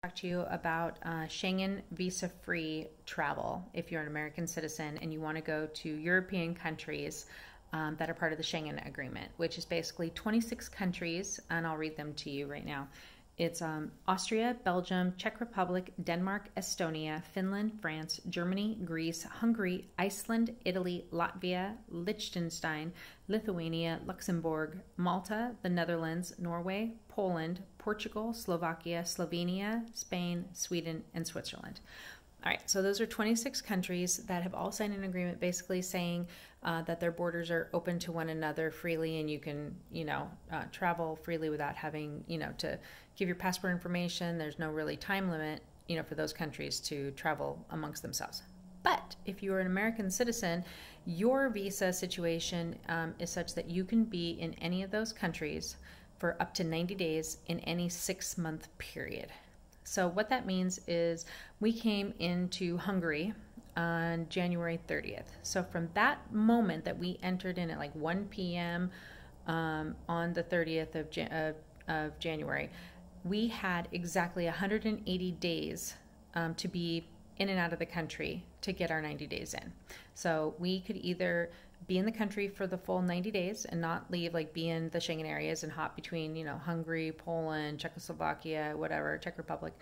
Talk to you about Schengen visa-free travel if you're an American citizen and you want to go to European countries that are part of the Schengen agreement, which is basically 26 countries, and I'll read them to you right now. It's Austria, Belgium, Czech Republic, Denmark, Estonia, Finland, France, Germany, Greece, Hungary, Iceland, Italy, Latvia, Liechtenstein, Lithuania, Luxembourg, Malta, the Netherlands, Norway, Poland, Portugal, Slovakia, Slovenia, Spain, Sweden, and Switzerland. All right, so those are 26 countries that have all signed an agreement basically saying that their borders are open to one another freely, and you can, travel freely without having, to give your passport information. There's no really time limit, for those countries to travel amongst themselves. But if you are an American citizen, your visa situation is such that you can be in any of those countries for up to 90 days in any 6-month period. So what that means is we came into Hungary on January 30th. So from that moment that we entered in at like 1 p.m. On the 30th of January, we had exactly 180 days to be in and out of the country to get our 90 days in. So we could either be in the country for the full 90 days and not leave, like be in the Schengen areas and hop between, Hungary, Poland, Czechoslovakia, whatever, Czech Republic,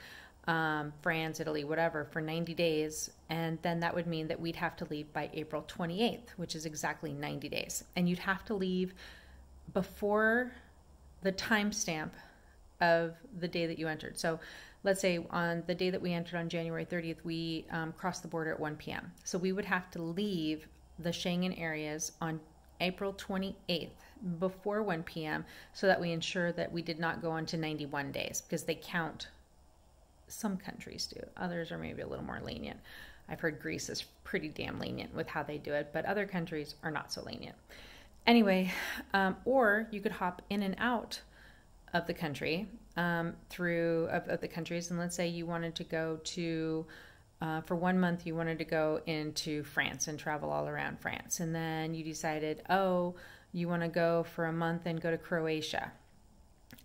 France, Italy, whatever, for 90 days. And then that would mean that we'd have to leave by April 28th, which is exactly 90 days. And you'd have to leave before the timestamp of the day that you entered. So let's say on the day that we entered on January 30th, we crossed the border at 1 p.m. So we would have to leave the Schengen areas on April 28th before 1 p.m. so that we ensure that we did not go into 91 days, because they count. Some countries do. Others are maybe a little more lenient. I've heard Greece is pretty damn lenient with how they do it, but other countries are not so lenient. Anyway, or you could hop in and out of the country through the countries, and let's say you wanted to go to for 1 month, you wanted to go into France and travel all around France. And then you decided, you want to go for a month and go to Croatia.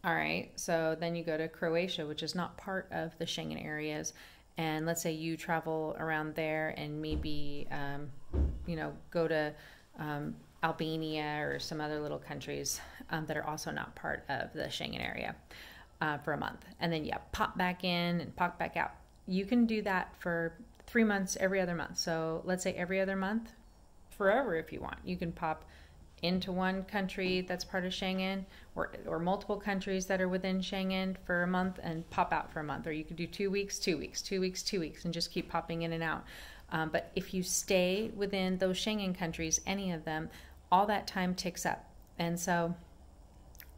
All right. So then you go to Croatia, which is not part of the Schengen areas. And let's say you travel around there and maybe, go to Albania or some other little countries that are also not part of the Schengen area for a month. And then, pop back in and pop back out. You can do that for 3 months, every other month. So let's say every other month, forever if you want. You can pop into one country that's part of Schengen, or multiple countries that are within Schengen for a month and pop out for a month. Or you could do 2 weeks, 2 weeks, 2 weeks, 2 weeks, and just keep popping in and out. But if you stay within those Schengen countries, any of them, all that time ticks up. And so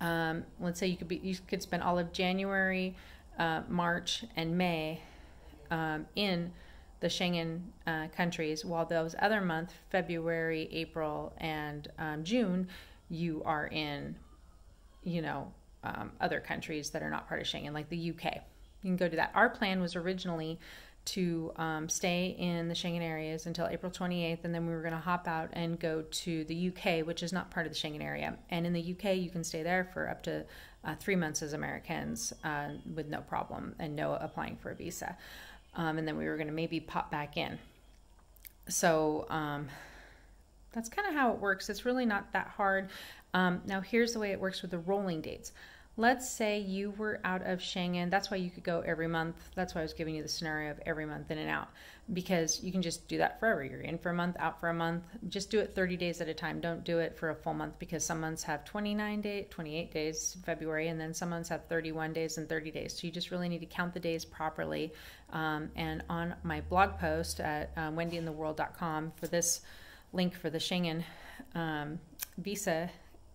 let's say you could spend all of January, March, and May in the Schengen countries, while those other months, February, April, and June, you are in, other countries that are not part of Schengen, like the UK. You can go do that. Our plan was originally to stay in the Schengen areas until April 28th, and then we were going to hop out and go to the UK, which is not part of the Schengen area. And in the UK, you can stay there for up to 3 months as Americans with no problem and no applying for a visa. And then we were going to maybe pop back in. So that's kind of how it works. It's really not that hard. Now, here's the way it works with the rolling dates. Let's say you were out of Schengen. That's why you could go every month. That's why I was giving you the scenario of every month in and out, because you can just do that forever. You're in for a month, out for a month. Just do it 30 days at a time. Don't do it for a full month, because some months have 28 days, February, and then some months have 31 days and 30 days. So you just really need to count the days properly. And on my blog post at wendyintheworld.com, for this link for the Schengen visa,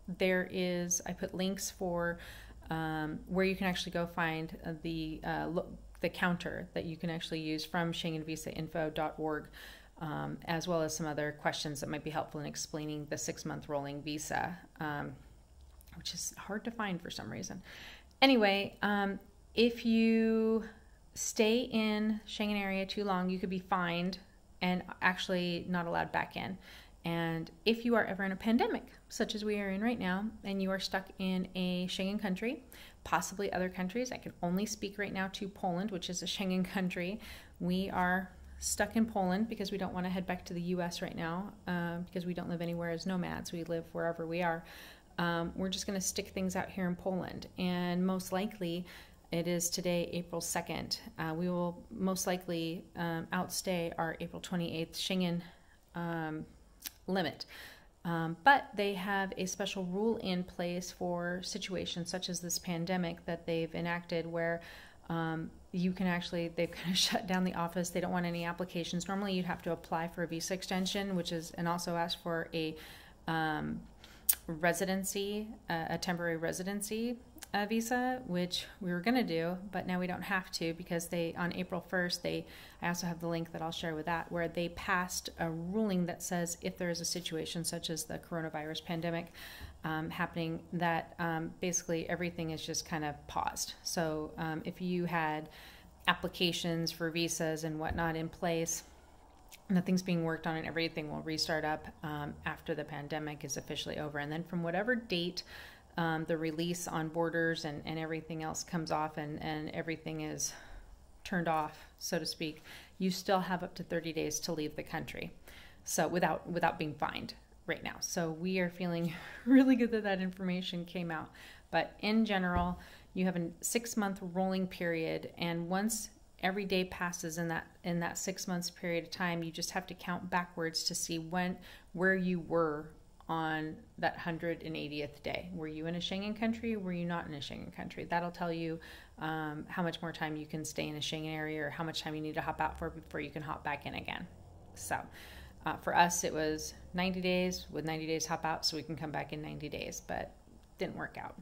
I put links for where you can actually go find the counter that you can actually use from SchengenVisaInfo.org, as well as some other questions that might be helpful in explaining the 6-month rolling visa, which is hard to find for some reason. Anyway, if you stay in Schengen area too long, you could be fined and actually not allowed back in. And if you are ever in a pandemic, such as we are in right now, and you are stuck in a Schengen country, possibly other countries. I can only speak right now to Poland, which is a Schengen country. We are stuck in Poland because we don't want to head back to the US right now, because we don't live anywhere as nomads. We live wherever we are. We're just going to stick things out here in Poland, and most likely it is today, April 2nd. We will most likely outstay our April 28th Schengen limit. But they have a special rule in place for situations such as this pandemic that they've enacted where you can actually, they've kind of shut down the office. They don't want any applications. Normally you'd have to apply for a visa extension, and also ask for a residency, a temporary residency visa, which we were going to do, but now we don't have to because on April 1st, I also have the link that I'll share with that, where they passed a ruling that says if there is a situation such as the coronavirus pandemic happening, that basically everything is just kind of paused. So if you had applications for visas and whatnot in place, nothing's being worked on, and everything will restart up after the pandemic is officially over. And then from whatever date the release on borders and everything else comes off, and everything is turned off, so to speak, you still have up to 30 days to leave the country. So without being fined right now. So we are feeling really good that information came out. But in general, you have a 6-month rolling period, and once every day passes in that 6 months period of time, you just have to count backwards to see where you were on that 180th day. Were you in a Schengen country, or were you not in a Schengen country? That'll tell you how much more time you can stay in a Schengen area, or how much time you need to hop out for before you can hop back in again. So for us, it was 90 days with 90 days hop out, so we can come back in 90 days, but didn't work out.